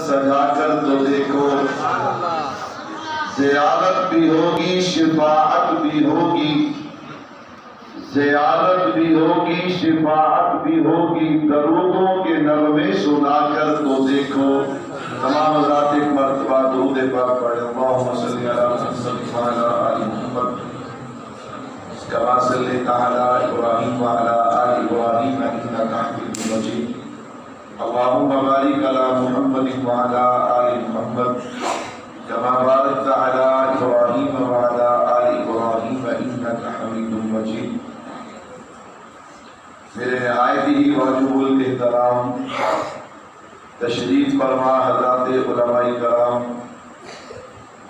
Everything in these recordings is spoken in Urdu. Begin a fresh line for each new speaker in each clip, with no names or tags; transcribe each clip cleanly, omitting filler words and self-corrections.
سجا کر تو دیکھو، زیارت بھی ہوگی شفاعت بھی ہوگی، زیارت بھی ہوگی شفاعت بھی ہوگی، درودوں کے نغمے سنا کر تو دیکھو۔ تمام حضرات ایک مرتبہ درود پاک پڑھیں۔ اللہم صلی علی محمد وعلی آل محمد کما صلیت علی ابراہیم وعلی آل ابراہیم انک حمید مجید۔ اللہم بارک علی محمد وعلی آل محمد کما بارکت علی ابراہیم وعلی آل ابراہیم انک حمید مجید۔ میرے نہایت ہی واجب الاحترام تشریف فرما حضرات علماء کرام،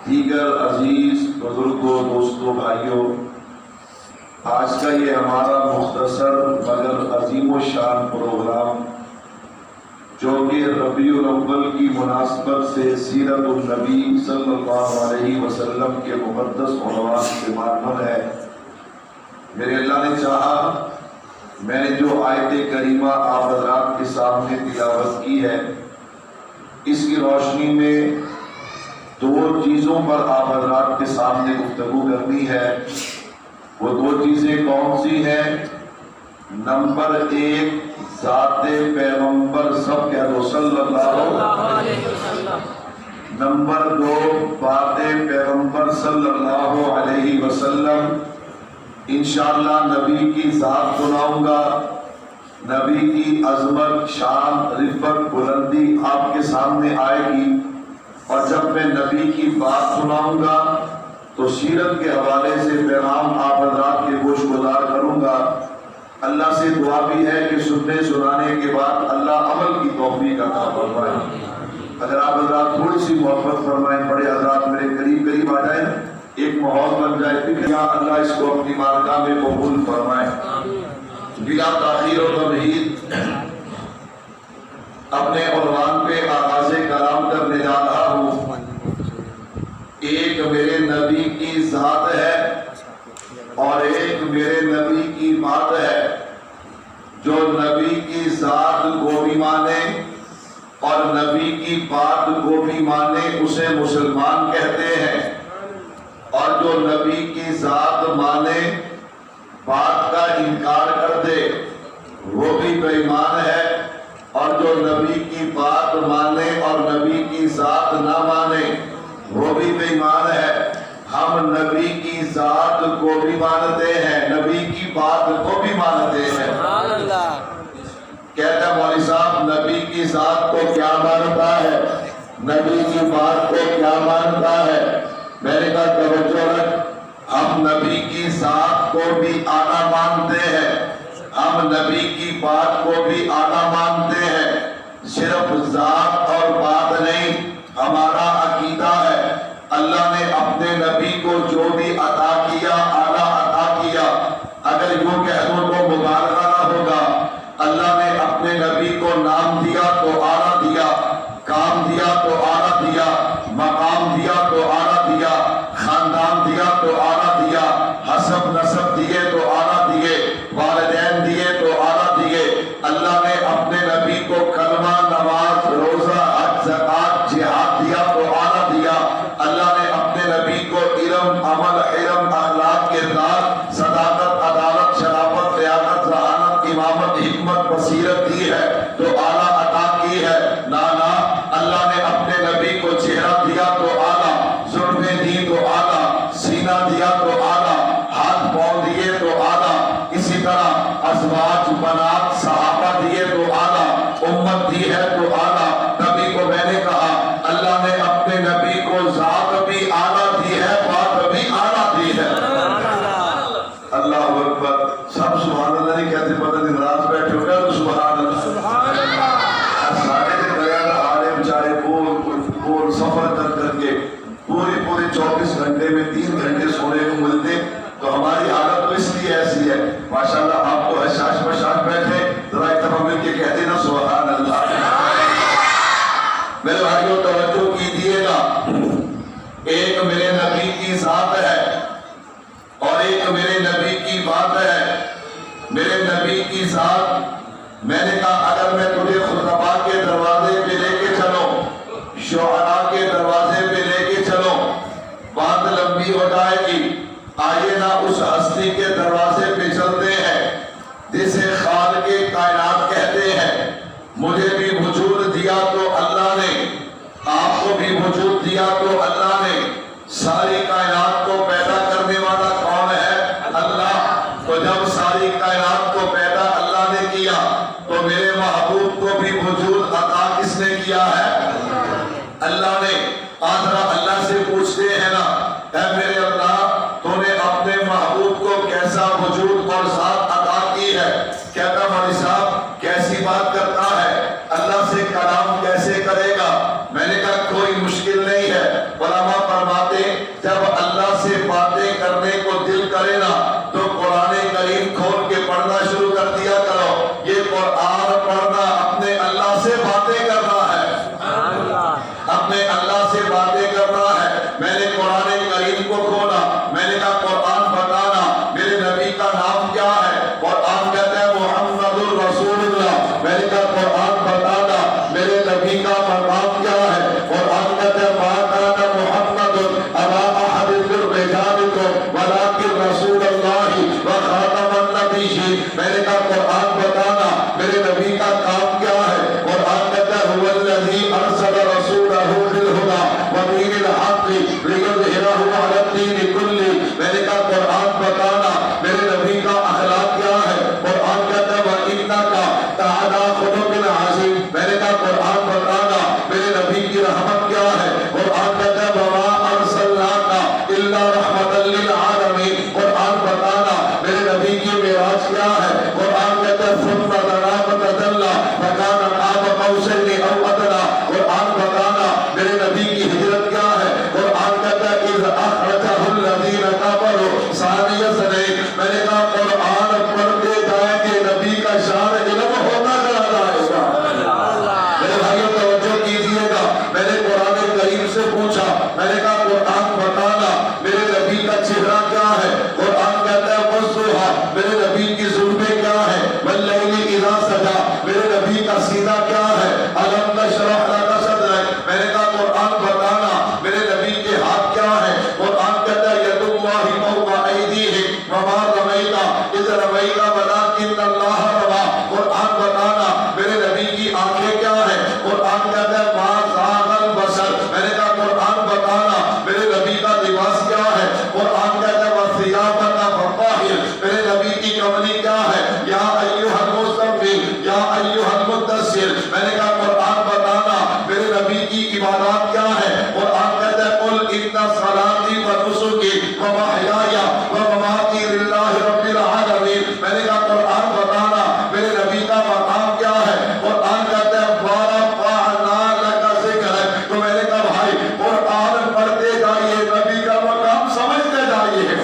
دیگر عزیز بزرگوں، دوستوں، بھائیوں، آج کا یہ ہمارا مختصر مگر عظیم و شان پروگرام جو کہ ربیع الاول کی مناسبت سے سیرت النبی صلی اللہ علیہ وسلم کے مقدس عنوان سے معنون ہے، میرے اللہ نے چاہا میں نے جو آیت کریمہ آپ حضرات کے سامنے تلاوت کی ہے، اس کی روشنی میں دو چیزوں پر آپ حضرات کے سامنے گفتگو کرنی ہے۔ وہ دو چیزیں کون سی ہیں؟ نمبر ایک، ذات پیغمبر سب کہہ دو صلی اللہ علیہ وسلم۔ نمبر دو، بات پیغمبر صلی اللہ علیہ وسلم۔ انشاءاللہ نبی کی ذات سناؤں گا، نبی کی عظمت، شان، رفعت، بلندی آپ کے سامنے آئے گی، اور جب میں نبی کی بات سناؤں گا تو سیرت کے حوالے سے پیغام آپ حضرات کے گوش گزار کروں گا۔ اللہ سے دعا بھی ہے کہ سننے سنانے کے بعد اللہ عمل کی توفیق عطا فرمائے۔ اگر آپ حضرات تھوڑی سی محبت فرمائیں، بڑے حضرات میرے قریب قریب آ جائیں، ایک ماحول بن جائے، پھر یا اللہ اس کو اپنی بارگاہ میں قبول فرمائے۔ بلا تاخیر و تمہید اپنے عنوان پہ آغاز کلام کرنے جا رہا ہوں۔ ایک میرے نبی کی ذات ہے اور ایک میرے نبی کی بات ہے۔ جو نبی کی ذات کو بھی مانے اور نبی کی بات کو بھی مانے اسے مسلمان کہتے ہیں، اور جو نبی کی ذات مانے بات کا انکار کر دے وہ بھی بے ایمان ہے، اور جو نبی کی بات مانے اور نبی کی ذات نہ مانے وہ بھی بے ایمان ہے۔ ہم نبی کی ذات کو بھی مانتے ہیں، نبی کی بات کو بھی مانتے ہیں۔ کہتا ہے مولوی صاحب نبی کی ذات کو کیا مانتا ہے، نبی کی بات کو کیا مانتا ہے؟ میں نے کہا توجہ رکھ، ہم نبی کی ذات کو بھی آنا مانتے ہیں، ہم نبی کی بات کو بھی آنا مانتے ہیں۔ صرف ذات اور بات نہیں، ہمارا عقیدہ ہے اللہ نے اپنے نبی کو جو بھی عطا کیا اعلیٰ عطا کیا۔ اگر یوں کہہ دوں تو مبالغہ نہ ہوگا، اللہ نے اپنے نبی کو نام دیا تو اعلیٰ دیا، کام دیا تو اعلیٰ دیا، مقام دیا تو اعلیٰ دیا، خاندان دیا تو اعلیٰ دیا، حسب نسب دیے تو اعلیٰ دیے، والدین دیے تو اعلیٰ دیے۔ اللہ نے اپنے نبی کو کلمہ، نماز، روزہ، حج، زکات، جہاد دیا تو اعلیٰ دیا۔ اللہ نے اپنے نبی کو علم، عمل، علم، اخلاق، کردار، صداقت، عدالت، شرافت، قیادت، ذہانت، امامت، حکمت، بصیرت دی ہے تو اعلیٰ عطا کی ہے۔ نانا اللہ نے اپنے نبی کو چہرہ دیا تو اعلیٰ، زلفیں دی تو اعلیٰ، سینہ دیا تو اعلیٰ، ہاتھ پاؤں دیے تو اعلیٰ، اسی طرح ازواج، بنات، صحابہ دیے تو اعلیٰ، امت دی ہے تو اعلیٰ۔ نبی کو میں نے کہا اللہ نے اپنے نبی کو ذات بھی اعلیٰ دی ہے، بات بھی اعلیٰ دی ہے۔ اللہ اکبر، سب سبحان اللہ نہیں کہتے، پتہ نہیں ناراض بیٹھے ہو گئے تو سبحان اللہ۔ سارے دن غیر عالم چاہے بول سفر کر کے پوری 24 گھنٹے میں 3 گھنٹے سونے کو ملتے تو ہماری حالت تو اس لیے ایسی ہے۔ ماشاءاللہ آپ تو حشاش بشاش بیٹھے، ذرا ایک دفعہ مل کے کہتے نا سبحان اللہ۔ میرے بھائیوں توجہ کیجیے گا، ایک میرے نبی کی ذات ہے اور ایک میرے نبی کی بات ہے۔ میرے نبی کی ذات، میں نے کہا اگر میں تجھے خطبہ کے دروازے پہ لے کے چلوں، کیا ہے؟ اللہ نے۔ آدھرا اللہ سے پوچھتے ہیں نا، اے میرے اللہ تو نے اپنے محبوب کو کیسا وجود اور ذات عطا کی ہے؟ کہتا مولوی صاحب کیسی بات کرتا ہے، اللہ سے کلام کیسے کرے گا؟ میں نے کہا کوئی مشکل نہیں ہے۔ علماء فرماتے جب اللہ سے باتیں کرنے کو دل کرے نا تو قرآن کریم کھول کے پڑھنا شروع کر دیا کرو۔ یہ قرآن پڑھنا اپنے اللہ سے باتیں کرنا ہے، اپنے اللہ سے باتیں کرنا ہے۔ میں نے قرآن کریم کو کھولا، میں نے کہا قرآن بتانا میرے نبی کا نام کیا ہے؟ قرآن کہتا ہے محمد الرسول اللہ۔ میں نے کہا قرآن بتانا میرے نبی کا مقام کیا ہے؟ قرآن کہتا ہے ما کان محمد ابا احد من رجالکم ولکن رسول اللہ وخاتم النبیین۔ میں نے کہا قرآن بتانا میرے نبی کا کام کیا ہے؟ قرآن کہتا ہے هو الذی ارسل رسولہ بالہدی ودین الحق لیظہرہ علی الدین کلہ۔ میں نے کہا قرآن بتانا میرے نبی کا اخلاق کیا ہے؟ قرآن کہتا ہے وَإِنَّكَ لَعَلَىٰ خُلُقٍ عَظِيمٍ۔ میں نے کہا قرآن بتانا میرے نبی کی رحمت کیا ہے؟ قرآن کہتا ہے وَمَا أَرْسَلْنَاكَ إِلَّا رَحْمَةً لِّلْعَالَمِينَ۔ قرآن بتانا میرے نبی کی معراج کیا ہے؟ قرآن کہتا ہے ثُمَّ دَنَا فَتَدَلَّىٰ فَكَانَ قَابَ قَوْسَيْنِ أَوْ أَدْنَىٰ۔ قرآن بتانا میرے نبی کی ہجرت کیا ہے؟ قرآن کہتا ہے اِذْ أَخْرَجَهُ الَّذِينَ كَفَرُوا ثَانِيَ اثْنَيْنِ۔ میں نے کہا قرآن پڑھتے جائیں کہ نبی کا شان علم ہوتا چلا جائے گا۔ میرے بھائیوں توجہ کیجئے گا، میں نے قرآن کریم سے پوچھا، میں نے کہا قرآن بتانا میرے نبی کا چہرہ کیا ہے؟ قرآن کہتا ہے وَالضُّحَىٰ۔ میرے نبی کی زلفیں کیا ہے؟ وَاللَّيْلِ إِذَا سَجَىٰ۔ میرے نبی کا سینہ کیا ہے؟ أَلَمْ نَشْرَحْ لَكَ صَدْرَكَ۔ میں نے کہا قرآن بتانا میرے نبی کے ہاتھ کیا ہے؟ قرآن کہتا ہے يَدُ اللَّهِ فَوْقَ أَيْدِيهِمْ وَمَا رَمَيْتَ إِذْ رَمَيْتَ وَلَٰكِنَّ اللَّهَ رَمَىٰ۔ قرآن بتانا میرے نبی کی آنکھیں کیا ہے؟ قرآن کہتا ہے مَا زَاغَ الْبَصَرُ۔ میں نے کہا قرآن بتانا میرے نبی کا لباس کیا ہے؟ قرآن کہتا ہے وَثِيَابَكَ فَطَهِّرْ۔ میرے نبی کی کملی کیا ہے؟ یا ایھا المزمل یا ایھا المدثر۔ میں نے کہا قرآن بتانا میرے نبی کی عبادات کیا ہے؟ قرآن کہتا ہے قل ان صلاتی ونسکی ومحیایا ومماتی للہ رب العالمین۔ میں نے کہا قرآن بتانا میرے نبی کا مقام کیا ہے؟ قرآن کہتا ہے وَرَفَعْنَا لَكَ ذِکْرَکَ۔ تو میں نے کہا بھائی قرآن پڑھتے جائیے، نبی کا مقام سمجھتے جائیے۔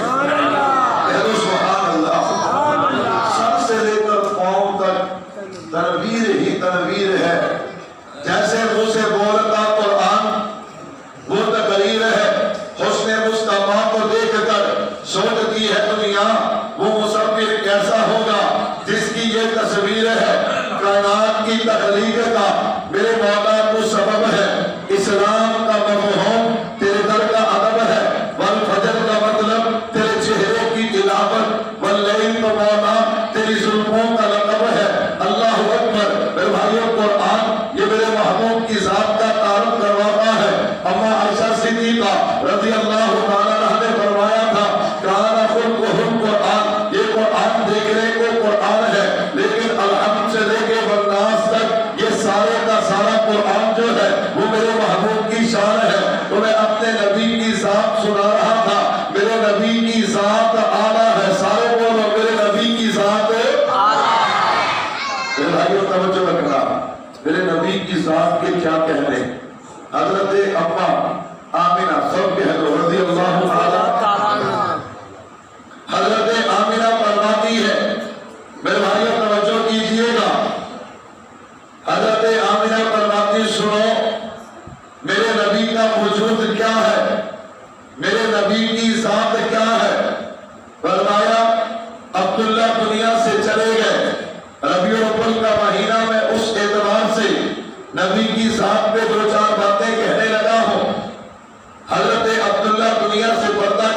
سبحان اللہ، سر سے لے کر پاؤں تک تنویر ہی تنویر ہے۔ جیسے منہ سے بولتا قرآن وہ تقریر ہے، حسن مصطفیٰ کو دیکھ کر سوچتی ہے دنیا وہ مصور کیسا ہوگا جس کی یہ تصویر ہے۔ کائنات کی تخلیق کا میرے مولا کو سبب ہے، اسلام کا مفہوم تیرے در کا ادب ہے، والفجر کا مطلب تیرے چہرے کی تلاوت، واللیل تو مولا تیری ظلموں کا لقب ہے۔ اللہ اکبر۔ میرے بھائیوں قرآن یہ میرے محبوب کی ذات کا تعارف کرواتا ہے۔ اما عائشہ صدیقہ رضی اللہ تعالیٰ عنہ نے فرمایا تھا کان خلقہ القرآن، یہ قرآن دیکھنے کو قرآن ہے لیکن الحمد سے لے کے والناس تک یہ سارے کا سارا قرآن جو ہے وہ میرے محبوب کی شان ہے۔ تو میں اپنے نبی کی ذات سنا رہا تھا، میرے نبی کی ذات اعلیٰ ہے۔ سارے بولو میرے نبی کی ذات اعلیٰ۔ میرے بھائیوں توجہ رکھنا، میرے نبی کی ذات کے کیا کہنے۔ حضرت اما آمینہ سب کہہ دو رضی اللہ تعالیٰ۔ حضرت آمینہ فرماتی ہے، میرے بھائیوں توجہ کیجئے گا، حضرت آمینہ فرماتی سنو میرے نبی کا وجود کیا ہے، میرے نبی کی ذات کیا ہے۔ فرمایا عبداللہ دنیا سے چلے گئے، ربیع الاول کا مہینہ میں اس اعتبار سے نبی کی ذات پہ دو چار باتیں کہنے لگا ہوں۔ حضرت عبداللہ دنیا سے پردہ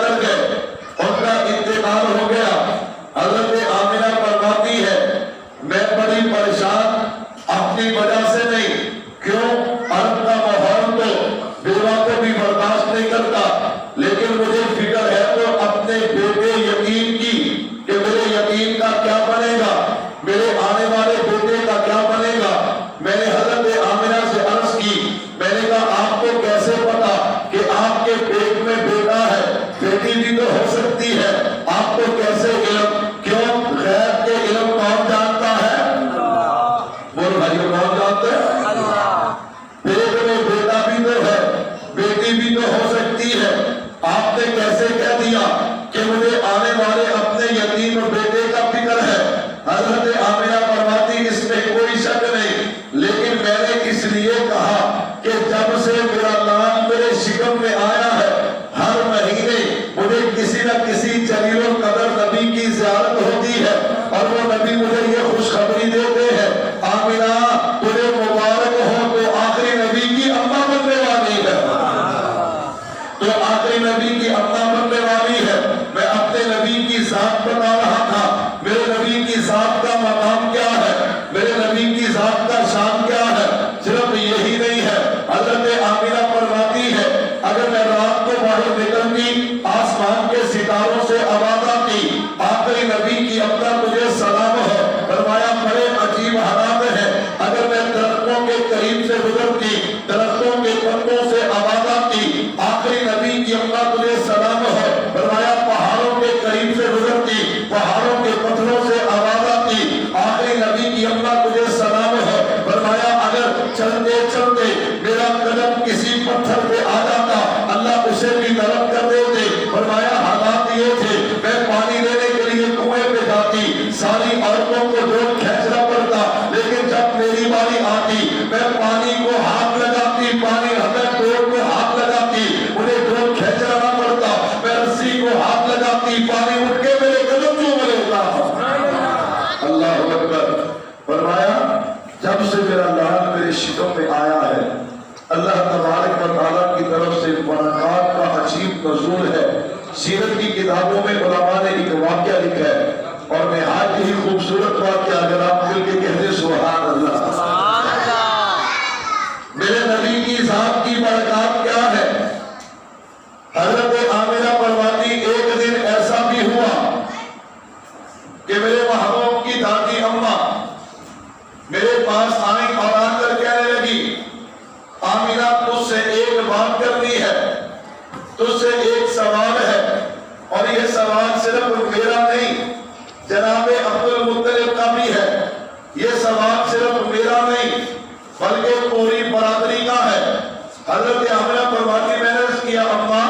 تو ہو سکتی ہے، آپ نے کیسے کہہ دیا کہ مجھے آنے والے اپنے یتیم بیٹے کا فکر ہے؟ حضرت آمنہ فرماتی اس میں کوئی شک نہیں، لیکن میں نے اس لیے کہا کہ جب سے میرا لال میرے شکم میں آیا ہے، ہر مہینے مجھے کسی نہ کسی جلیل القدر نبی کی زیارت ہوتی ہے، اور وہ نبی مجھے یہ خوشخبری دیتے ہیں، آمنہ تجھے مبارک ہو، تو آخری نبی کی اماں بننے والی ہے، تو آخری نبی کی اماں بننے والی ہے۔ میں اپنے نبی کی ذات بتا رہا تھا، میرے نبی کی ذات کا مقام کیا ہے، میرے نبی کی ذات کا شان کیا ہے۔ صرف یہی نہیں ہے، حضرت آمنہ فرماتی ہے اگر میں رات کو باہر نکلتی آسمان کے ستاروں سے آواز آتی، آخری نبی کی اماں تجھے سلام ہو، فرمایا بڑے عجیب حالات ہیں، اگر میں درختوں کے قریب سے گزرتی درختوں کے پتوں سے آواز آتی، آخری نبی کی اماں تجھے سلام ہو، فرمایا پہاڑوں کے قریب سے گزرتی پہاڑوں کے پتھروں سے آواز آتی، آخری نبی کی اماں تجھے سلام ہو، فرمایا اگر چلتے چلتے میرا قدم کسی پتھر پہ آ جاتا اللہ اسے بھی نرم کر دیتے، فرمایا حالات یہ تھے میں پانی لینے کے لیے کنویں پہ جاتی، ساری عورتوں کو ڈول کھینچنا پڑتا، لیکن جب میری باری آتی میں پانی کو ہاتھ لگاتی، پانی ہمیں ڈول کو ہاتھ لگاتی، مجھے ڈول کھینچنا نہ پڑتا، میں رسی کو ہاتھ لگاتی، پانی اٹھ کے میرے قدم چوم لیتا۔ اللہ اکبر۔ فرمایا جب سے میرا لال میرے شکم میں آیا ہے، اللہ تبارک و تعالیٰ کی طرف سے برکات کا عجیب نزول ہے۔ سیرت کی کتابوں میں علماء نے ایک واقعہ لکھا ہے، اور نہایت ہی خوبصورت واقعہ، اگر آپ مل کے کہتے سبحان اللہ۔ میرے نبی کی ذات کی برکات کیا ہے؟ حضرت آمنہ فرماتی ایک دن ایسا بھی ہوا کہ میرے محبوب کی دادی اماں میرے پاس آئیں اور آ کر کہنے لگی آمنہ تجھ سے ایک بات کرنی ہے، تجھ سے ایک سوال ہے، اور یہ سوال صرف میرا نہیں جناب عبد المطلب کا بھی ہے، یہ سوال صرف میرا نہیں بلکہ پوری برادری کا ہے۔ حضرت آمنہ فرماتی میں نے عرض کیا اماں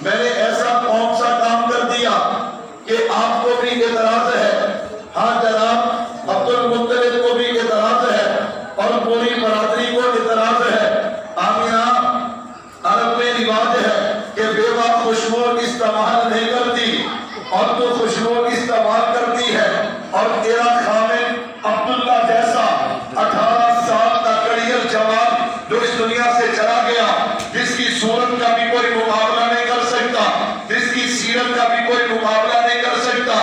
میں نے ایسا کون سا کام کر دیا کہ آپ کو بھی اعتراض ہے؟ ہاں جناب عبد المطلب کو بھی اعتراض ہے اور پوری برادری کو اعتراض ہے۔ آمنہ عرب میں رواج ہے کہ بیوہ خوشبو استعمال نہیں کرتی اور تو خوشبو استعمال کرتی ہے، اور تیرا خامن عبداللہ جیسا 18 سال کا کڑیل جوان جو اس دنیا سے چلا گیا، جس کی صورت کا بھی کوئی مقابلہ نہیں کر سکتا، جس کی سیرت کا بھی کوئی مقابلہ نہیں کر سکتا،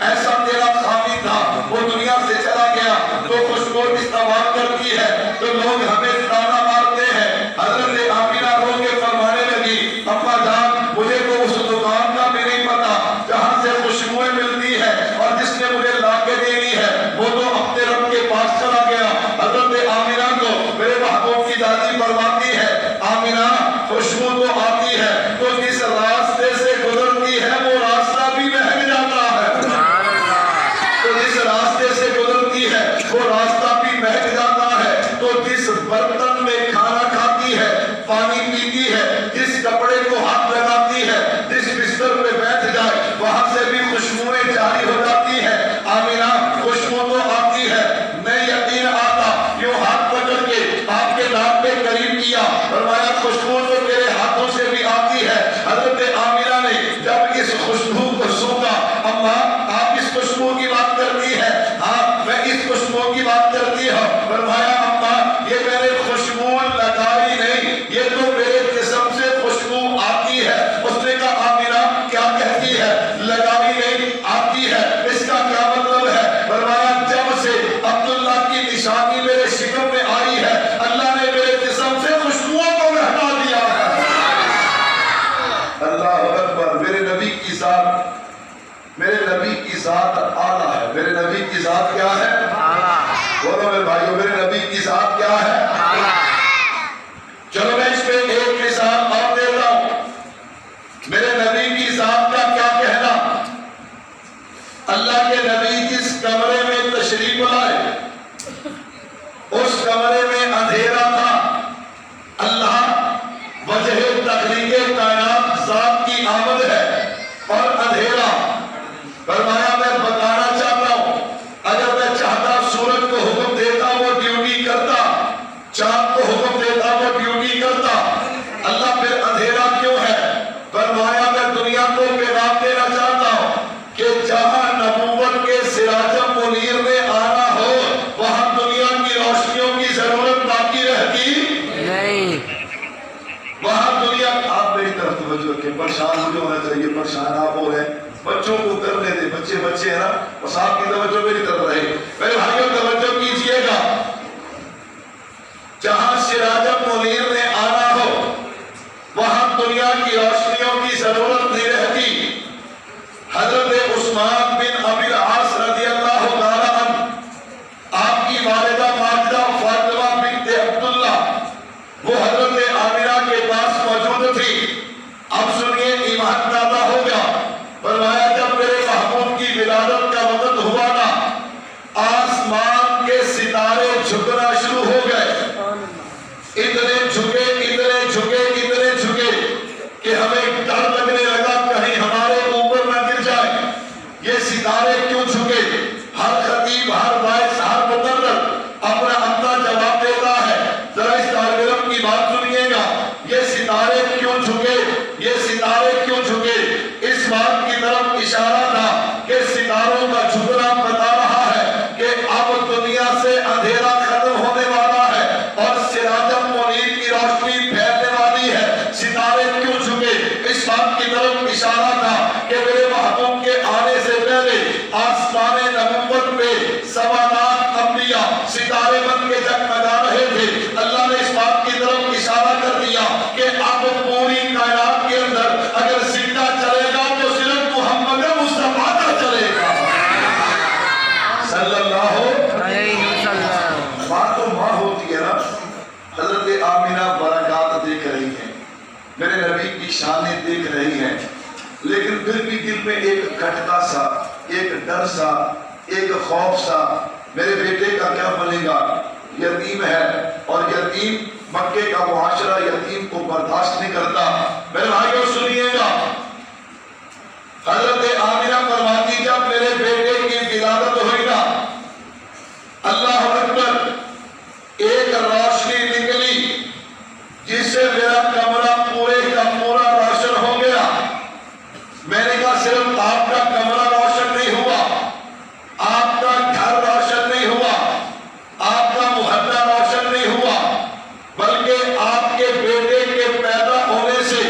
ایسا تیرا خامن تھا، وہ دنیا سے چلا گیا تو خوشبو استعمال کرتی ہے تو لوگ ہمیں تانا مارتے ہیں۔ حضرت آمنہ رو کے فرمانے لگی اماں جان مجھے تو اس دکان کا بھی نہیں پتا جہاں سے خوشبوئیں ملتی ہے، اور جس نے مجھے لا کے دینی ہے وہ تو اپنے رب کے پاس چلا گیا۔ حضرت آمنہ کو میرے محبوب کی دادی فرماتی ہے آمنہ خوشبو تو آتی ہے تو جس راستے سے گزرتی ہے وہ راستہ بھی مہک جاتا ہے، تو جس راستے سے گزرتی ہے وہ راستہ بھی مہک جاتا ہے، تو جس برتن میں کھانا کھاتی ہے پانی پیتی ہے، جس کپڑے کو ہاتھ لگاتی ہے، جس بستر پہ بیٹھ جائے وہاں سے بھی خوشبوئیں جاری ہو جاتی ہے۔ آمنہ خوشبو تو آتی ہے، میں یقین آتا یوں ہاتھ پکڑ کے آپ کے نام پہ قریب کیا، فرمایا خوشبو تو تیرے ہاتھوں سے بھی آتی ہے۔ حضرت آمنہ نے جب اس خوشبو کو سونگا، اماں آپ اس خوشبو کی بات کرتی ہے؟ ہاں میں اس خوشبو کی بات کرتی ہوں۔ فرمایا اماں یہ میں نے خوشبو لگائی نہیں، یہ تو میرے جسم سے خوشبو آتی ہے۔ اس نے کہا آمنہ کیا کہتی ہے؟ لگائی نہیں آتی ہے، اس کا کیا مطلب ہے؟ فرمایا جب سے عبداللہ کی نشانی میرے شکم میں آئی ہے اللہ نے میرے جسم سے خوشبوؤں کو ہٹا دیا ہے۔ اللہ اکبر۔ میرے نبی کی ذات اعلیٰ ہے، میرے نبی کی ذات کیا ہے؟ بولو میرے بھائیو میرے نبی کی ذات کیا ہے؟ چلو میں اس پہ ایک مثال اور دیتا ہوں، میرے نبی کی ذات کا کیا کہنا۔ اللہ کے نبی جس کمرے میں تشریف لائے اس کمرے میں اندھیرا تھا، اللہ وجہ تخلیق
توجہ رکھیں. پریشان مجھے ہونا چاہیے، پریشان آپ ہو رہے ہیں، بچوں کو کرنے دیں، بچے بچے ہیں نا، اور صاحب کی توجہ میری طرف رہے. میرے بھائیوں توجہ کیجئے گا، جہاں سراج منیر نے آنا ہو وہاں دنیا کی روشنیوں کی ضرورت نہیں رہتی. حضرت عثمان بن ابی العاص رضی اللہ تعالی عنہ، آپ کی والدہ ماجدہ فاطمہ بنت عبداللہ، وہ حضرت آمنہ کے پاس موجود تھی. اب سنیے، ایمان پیدا ہو گیا. فرمایا جب میرے محبوب کی ولادت کا وقت ہوا نا، آسمان کے ستارے جھکنا شروع ہو گئے. اتنے جھکے اتنے جھکے اتنے جھکے کہ ہمیں ڈر لگنے لگا کہیں ہمارے اوپر نہ گر جائے. یہ ستارے کیوں جھکے؟ ہر خطیب، ہر باعث، ہر مقرر اپنا اپنا جواب دیتا ہے. ذرا اس طالب علم کی بات سنیے گا. یہ ستارے کیوں جھکے؟ یہ ستارے کیوں جھکے؟ اس بات کی طرف اشارہ تھا کہ ستاروں کا جھکنا بتا رہا ہے کہ اب دنیا سے اندھیرا ختم ہونے والا ہے اور سراج منیر کی روشنی پھیلنے والی ہے. ستارے کیوں جھکے؟ اس بات کی طرف اشارہ تھا کہ میرے محبوب کے آنے سے پہلے آسمان نبوت پہ سوالات انبیاء ستارے بن کے جگمگا رہے تھے. اللہ نے اس بات کی طرف اشارہ کر دیا کہ اب پوری کائنات کے اندر اگر زندہ چلے گا تو صرف محمد مصطفیٰ کا چلے گا صلی اللہ علیہ وسلم. بات تو ماں ہوتی ہے نا. حضرت آمنہ برکات دیکھ رہی ہیں، میرے نبی کی شانیں دیکھ رہی ہیں، لیکن پھر بھی دل میں ایک کھٹکا سا، ایک ڈر سا، ایک خوف سا، میرے بیٹے کا کیا بنے گا؟ یتیم ہے، اور یتیم مکے کا معاشرہ یتیم کو برداشت نہیں کرتا. میرے بھائیوں سنیے گا، حضرت آمنہ فرماتی جب میرے بیٹے کی ولادت ہوئی نا، اللہ اکبر، ایک روشنی نکلی جس سے میرا کمرہ پورے کا پورا روشن ہو گیا. میں نے کہا صرف آپ کا کمرہ روشن نہیں ہوا، آپ کا گھر روشن نہیں ہوا، آپ کا محلہ روشن نہیں ہوا، بلکہ آپ کے بیٹے کے پیدا ہونے سے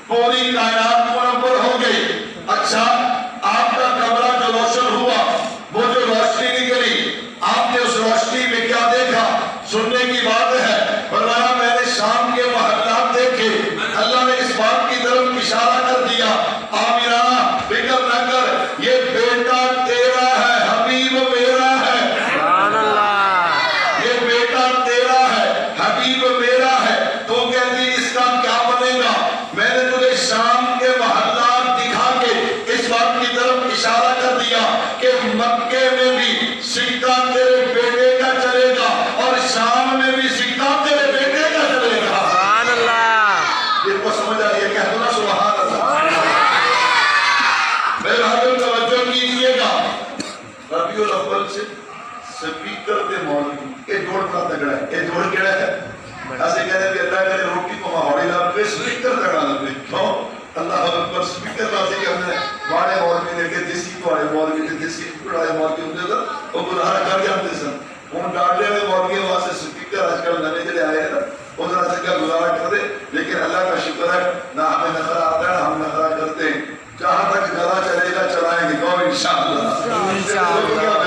پوری کائنات منور ہو گئی. اچھا، آپ کا کمرہ جو روشن ہوا، وہ جو روشنی نکلی، آپ نے اس روشنی میں کیا دیکھا؟ سننے کی بات ہے. فرمایا میں نے شام کے محلات دیکھے. اللہ نے اس بات کی طرف اشارہ کر دیا، آمنہ فکر نہ کر، یہ بیٹا تیرا ہے، حبیب میرا ہے. سبحان اللہ. یہ بیٹا تیرا ہے، حبیب میرا ہے. تو کہتی اس کا کیا بنے گا؟ میں نے تجھے شام کے محلات دکھا کے اس بات کی طرف اشارہ کر دیا کہ مکے میں بھی سکہ تیرے بیٹے کا چلے گا اور شام میں بھی سکہ تیرے بیٹے کا چلے گا. سبحان اللہ. یہ کو سمجھ آئیے، کہہ دو نا سبحان اللہ. میرے بھائیوں توجہ کیجئے گا، ربیع الاول سے سپیکر دے مولوی، یہ جوڑ بڑا تگڑا ہے. یہ جوڑ کیڑا ہے؟ ایسے کہتے ہیں کہ اللہ کرے روٹی کو ماحولی لگ پہ سپیکر تگڑا لگ پہ. کیوں؟ اللہ اکبر. سپیکر بازی کرنے بڑے مولوی نے کہ دیسی بڑے مولوی نے دیسی بڑے مولوی ہوتے تھا وہ گزارا کر جاتے سن. ان ڈانڈے میں مولوی واسطے سپیکر آج کل نئے چلے آئے ہیں نا، وہ ذرا سے کیا گزارا کر دے. لیکن اللہ کا شکر ہے نہ ہمیں نخرہ آتا ہے نہ ہم نخرہ کرتے ہیں. جہاں تک گلا چلے گا چلائیں گے کون انشاءاللہ.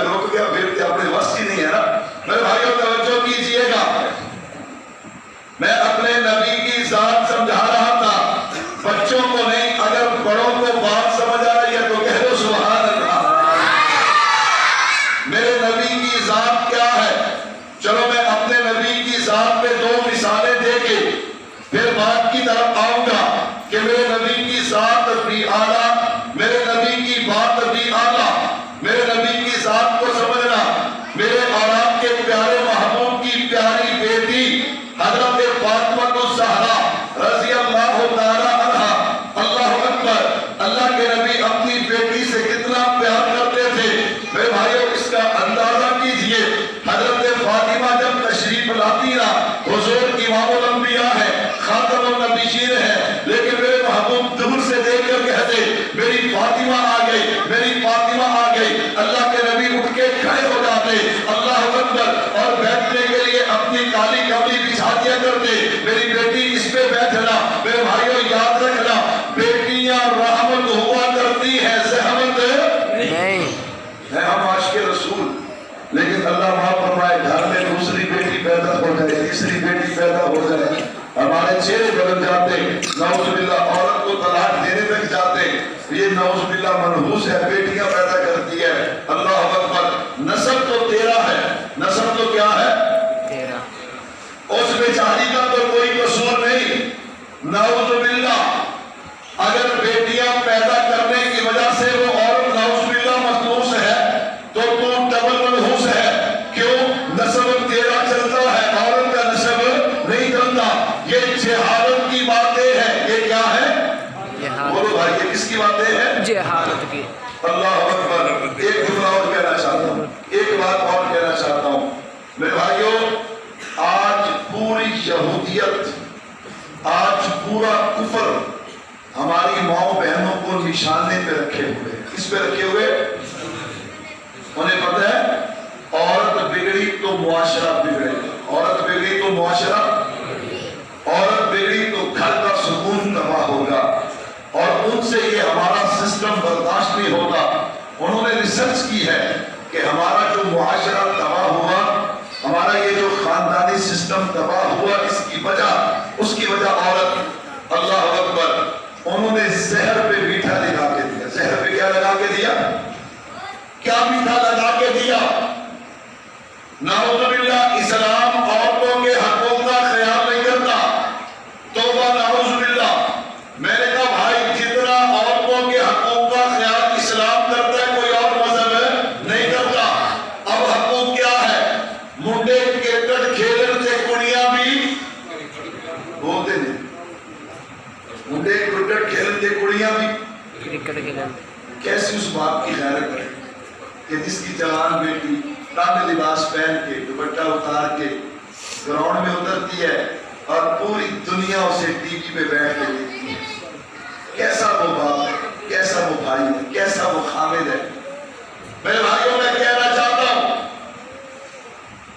رک گیا پھر کیا اپنے وقت ہی نہیں ہے نا. میرے بھائیوں توجہ کیجئے گا، میں اپنے نبی کی ذات سمجھا رہا تھا، بچوں کو نہیں. اگر بڑوں کو بات سمجھ آ رہی ہے تو کہہ دو سبحان اللہ. میرے نبی کی ذات کیا ہے؟ چلو میں اپنے نبی کی ذات پہ دو مثالیں دے کے پھر بات کی طرف آؤں گا کہ میرے نبی کی ذات بھی اعلیٰ، میرے نبی کی بات بھی اعلیٰ. میرے نبی کی ذات کو سمجھنا، میرے اور آپ کے پیارے محبوب کی پیاری بیٹی حضرت فاطمہ الزہرا رضی اللہ تعالی عنہ. اللہ اکبر. اللہ کے نبی اپنی بیٹی سے کتنا پیار کرتے تھے. میرے بھائیوں اس کا اندازہ کیجئے. حضرت فاطمہ جب تشریف لاتی نا، حضور امام الانبیاء ہے، خاتم النبیین ہے، لیکن میرے محبوب دور سے دیکھ کر کہتے میری فاطمہ جائے, تیسری بیٹی پیدا ہو جائے, ہمارے چہرے بدل جاتے, نعوذ باللہ عورت کو طلاق دینے تک جاتے. یہ نعوذ باللہ منحوس ہے, بیٹیاں پیدا کرتی ہے. اللہ اکبر. نسب تو تیرا ہے, نسب تو کیا ہے؟ تیرا. اس بیچاری کا تو کوئی قصور نہیں. نعوذ باللہ اگر بیٹیاں پیدا کرنے کی وجہ سے وہ عورت نعوذ باللہ منحوس ہے تو ڈبل منحوس ہے. کیوں؟ نسب تیرا چلتا ہے, عورت کا نسب نہیں چلتا. یہ جہالت کی باتیں ہیں. یہ کیا ہے؟ بولو بھائی, یہ کس کی باتیں ہیں؟ جہالت کی. اللہ اکبر. ایک جملہ اور کہنا چاہتا ہوں, ایک بات اور کہنا چاہتا ہوں میرے بھائیوں. آج پوری یہودیت, آج پورا کفر ہماری ماؤں بہنوں کو نشانے پہ رکھے ہوئے. کس پہ رکھے ہوئے؟ انہیں پتہ ہے عورت بگڑی تو معاشرہ بگڑے گا, عورت بگڑی تو معاشرہ, عورت بگڑی تو گھر کا سکون تباہ ہوگا, اور ان سے یہ ہمارا سسٹم برداشت نہیں ہوتا. انہوں نے ریسرچ کی ہے کہ ہمارا جو معاشرہ تباہ ہوا, ہمارا یہ جو خاندانی سسٹم تباہ ہوا, اس کی وجہ عورت. اللہ اکبر. انہوں نے زہر پہ میٹھا لگا کے دیا. زہر پہ کیا لگا کے دیا؟ کیا میٹھا لگا کے دیا؟ نعوذ باللہ. اسلام عورتوں کے حقوق کا خیال نہیں کرتا. توبہ نعوذ باللہ. میں نے کہا بھائی, جتنا عورتوں کے حقوق کا خیال اسلام کرتا ہے کوئی اور مذہب نہیں کرتا. اب حقوق کیا ہے؟ منڈے کرکٹ کھیلن سے کڑیاں بھی بولتے نہیں. منڈے کرکٹ کھیلن سے کڑیاں بھی کرکٹ کھیلن. کیسی اس باپ کی غیرت ہے کہ جس کی جوان بیٹی تنگ لباس پہن کے دوپٹہ اتار کے گراؤنڈ میں اترتی ہے اور پوری دنیا اسے ٹی وی پہ بیٹھ کے دیکھتی ہے. کیسا وہ باپ ہے, کیسا وہ بھائی ہے, کیسا وہ خامد ہے. میرے بھائیوں میں کہنا چاہتا ہوں,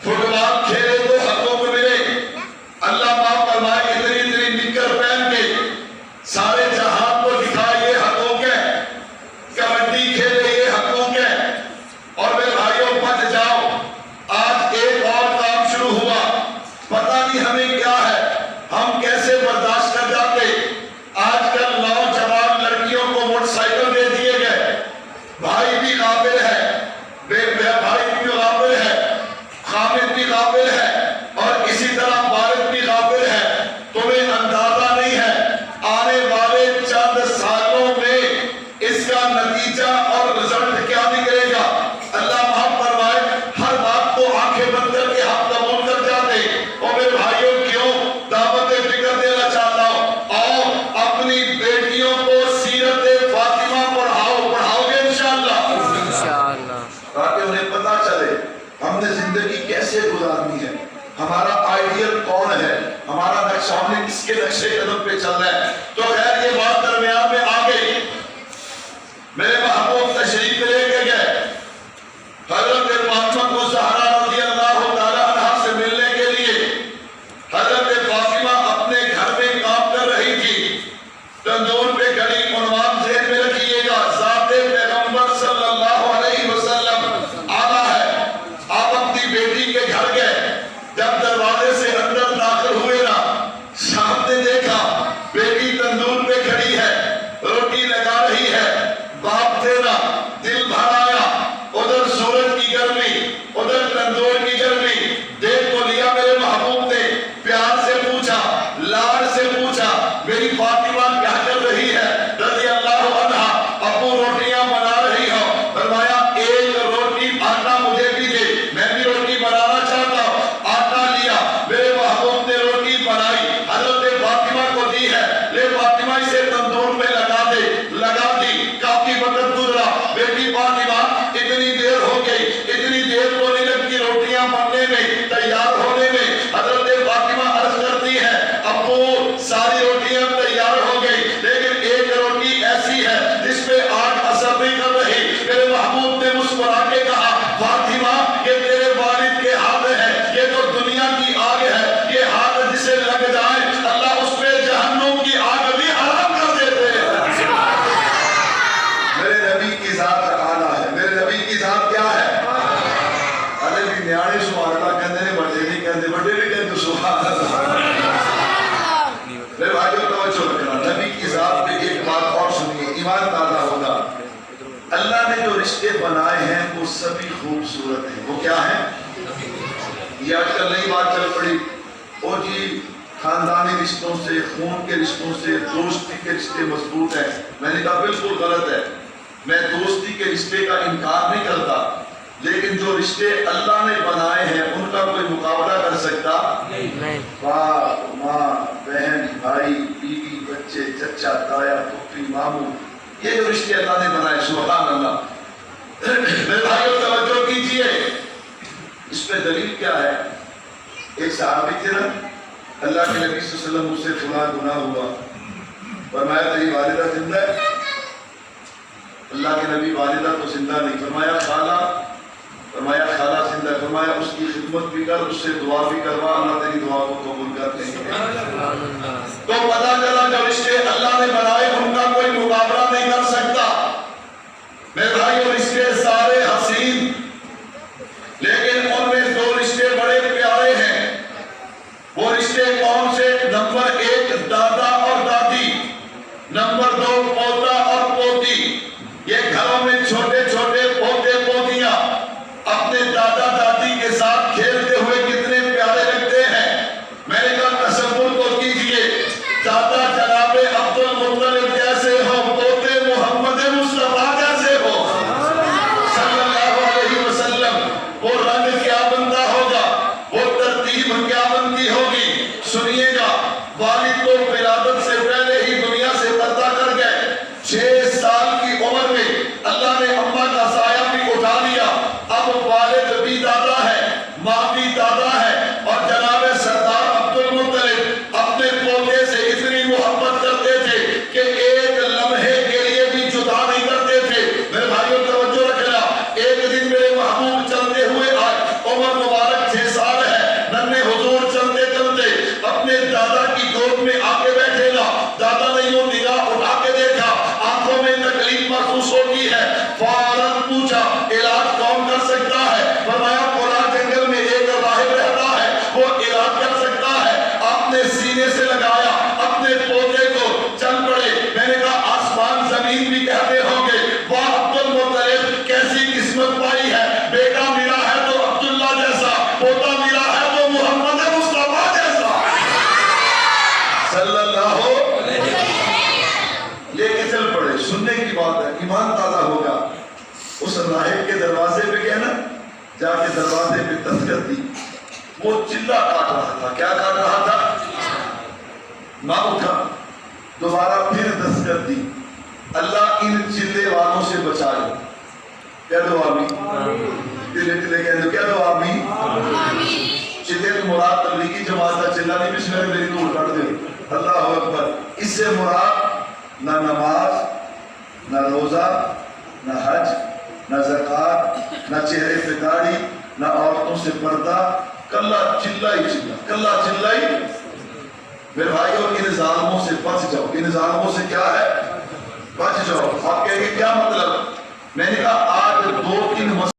فٹ بال کھیلے تو حقوق ملے. اللہ پاک فرمائے اتنی نکر پہن کے سارے جہان کو دکھائے یہ حقوق ہے. کبڈی کھیلے یہ حقوق ہے. اور میرے بھائیوں بچ جاؤ, آج ایک اور کام شروع ہوا, پتہ نہیں ہمیں کیا ہے, ہم کیسے برداشت کر جاتے. آج کل نوجوان لڑکیوں کو موٹر سائیکل دے دیے گئے. بھائی بھی قابل ہے, بھائی بھی قابل ہے, خامد بھی قابل ہے, اور اسی طرح والد بھی قابل ہے. تمہیں اندازہ نہیں ہے آنے والے چند سالوں میں اس کا نتیجہ اور رزلٹ کیا نکلے گا. اللہ معاف فرمائے, ہر بات کو آنکھیں بند کر کے ہم قبول کر جاتے. اور میرے بھائیوں کیوں دعوت فکر دینا چاہتا ہوں, اور اپنی بیٹیوں کو سیرت فاطمہ پڑھاؤ گے انشاءاللہ, تاکہ انہیں پتہ چلے ہم نے زندگی کیسے گزارنی ہے, ہمارا آئیڈیل کون ہے, ہمارا نقشہ, ہم نے کس کے نقشے قدم پہ چلنا ہے. تو خیر یہ بات درمیان میں آ گئی. میرے محبوب تشریف لے کے گئے حضرت فاطمہ کو زہرا رضی اللہ تعالی عنہا سے ملنے کے لیے. حضرت فاطمہ اپنے گھر میں کام کر رہی تھی. تندور پہ کھڑی, عنوان ذہن میں رکھیے گا, ذات پیغمبر صلی اللہ علیہ وسلم آنا ہے. آپ اپنی بیٹی کے گھر گئے. جب دروازے سے اندر داخل ہوئے نا, شام نے دیکھا بیٹی تندور پہ کھڑی ہے, روٹی لگا رہی ہے. باپ تیرا دل بھر آیا, ادھر سورج کی گرمی, ادھر تندور کی گرمی. دیکھ تو لیا میرے محبوب نے, پیار سے پوچھا, لاڑ سے پوچھا, میری فاطمہ کیا کر رہی ہے رضی اللہ عنہا. ابو روٹیاں بنا رہی ہو. فرمایا ایک روٹی آٹا مجھے بھی دے, میں بھی روٹی بنانا چاہتا ہوں. آٹا لیا, میرے محبوب نے روٹی بنائی, حضرت فاطمہ کو دی ہے. لے فاطمہ اسے تندور میں لگا دے. لگا دی. کافی وقت گزرا. بیٹی فاطمہ اتنی دیر ہو گئی, اتنی دیر تو نہیں لگتی روٹیاں بننے میں, تیار ہونے میں. حضرت فاطمہ عرض کرتی ہے ابو ساری روٹیاں تیار ہو گئی, لیکن ایک روٹی ایسی ہے جس پہ آگ اثر نہیں کر رہی. میرے محبوب نے مسکرا کے کہا فاطمہ یہ تیرے والد کے ہاتھ ہے, یہ تو دنیا کی آگ ہے. یہ ہاتھ جسے لگ جائے اللہ اس پہ جہنم کی آگ بھی حرام کر بنائے ہیں وہ سبھی خوبصورت ہیں. وہ کیا ہیں؟ یہ آج کل نئی بات چل پڑی، اور جی خاندانی رشتوں سے، خون کے رشتوں سے، دوستی کے رشتے مضبوط ہیں. میں نے کہا بالکل غلط ہے. میں دوستی کے رشتے کا انکار نہیں کرتا، لیکن جو رشتے اللہ نے بنائے ہیں ان کا کوئی مقابلہ کر سکتا نہیں. باپ، ماں، بہن، بھائی، بیوی، بچے، چچا، تایا، پھوپھی، ماموں، یہ جو رشتے اللہ نے بنائے، سبحان اللہ. میرے بھائیو توجہ کیجئے، اس پہ دلیل کیا ہے؟ ایک صحابی تھے نا، اللہ کے نبی صلی اللہ علیہ وسلم مجھ سے فلاں گناہ ہوا، فرمایا تیری والدہ زندہ ہے؟ اللہ کے نبی والدہ تو زندہ نہیں. فرمایا خالہ؟ فرمایا خالہ زندہ ہے. فرمایا اس کی خدمت بھی کر، اس سے دعا بھی کروا، اللہ تیری دعا کو قبول کر لیں گے. تو پتہ چلا جو رشتے اللہ نے بنائے ان کا کوئی مقابلہ نہیں کر سکتا. میرے بھائیو رشتے سارے حسین، لیکن ان میں دو رشتے بڑے پیارے ہیں. وہ رشتے کون سے؟ نمبر 1 دادا اور دادی، نمبر 2 پوتا اور پوتی. یہ گھروں میں چھوٹے چھوٹے پوتے پوتیاں اپنے دادا دادی کے ساتھ کھیلتے ہوئے کتنے پیارے لگتے ہیں. میں نے کہا تصور کو کیجئے، دادا جناب عبد المطلب جیسے ہو، پوتے محمد مصطفیٰ جیسے ہو صلی اللہ علیہ وسلم. وہ رنگ کیا بنتا ہوگا، وہ ترتیب کیا بنتی ہوگی. سنیے گا، والد تو ولادت سے پہلے ہی دنیا سے پردہ کر گئے. 6 سال کی عمر میں اللہ نے اماں کا سایہ بھی اٹھا لیا. اب والد بھی دادا ہے، ماں بھی دادا ہے، اور جناب سردار عبد المطلب اپنے پوتے سے اتنی محبت کرتے تھے کہ ایک لمحے کے لیے بھی جدا نہیں کرتے تھے. میرے بھائیوں توجہ رکھنا، ایک دن میرے محبوب چلتے ہوئے آئے، عمر مبارک 6 سال ہے. ننھے حضور چلتے چلتے اپنے دادا کی گود میں آ کے بیٹھے نا. دادا نے یوں نگاہ اٹھا کے دیکھا، آنکھوں میں تکلیف محسوس ہوتی ہے. فوراً پوچھا علاج کون کر سکتا ہے؟ فرمایا پورا جنگل میں ایک راہب رہتا ہے، وہ علاج کر سکتا ہے. آپ نے سینے سے لگایا اپنے پوتے کو، چل پڑے. میں نے کہا آسمان زمین بھی کہتے ہوں گے واہ عبد المطلب کیسی قسمت پائی ہے، بیٹا ملا ہے تو عبداللہ جیسا، پوتا ملا ہے تو محمد مصطفیٰ جیسا صلی اللہ علیہ وسلم. لے کے چل پڑے. سننے کی بات ہے، ایمان تازہ ہوگا. اس راہب کے دروازے پہ گیا نا، جا کے دروازے پہ دستک دی. وہ چلا کاٹ رہا تھا. کیا کاٹ رہا تھا؟ نہ اٹھا. دوبارہ پھر دستک دی. اللہ ان چلے والوں سے بچائے. کیا دو آمین؟ دلے دلے کہہ دو، کیا دو آمین؟ چلے تو مراد تبلیغی جماعت کا چلا نہیں، بسم اللہ میری دور کر دے. اللہ اکبر. اس سے مراد نہ نماز، نہ روزہ، نہ حج، نہ زکوٰۃ، نہ چہرے پہ داڑھی، نہ عورتوں سے پردہ. کلا چلائی چلا، کلا چلائی. میرے بھائیوں ان ظالموں سے بچ جاؤ. ان ظالموں سے کیا ہے؟ بچ جاؤ. آپ کہیں گے کیا مطلب؟ میں نے کہا آج 2-3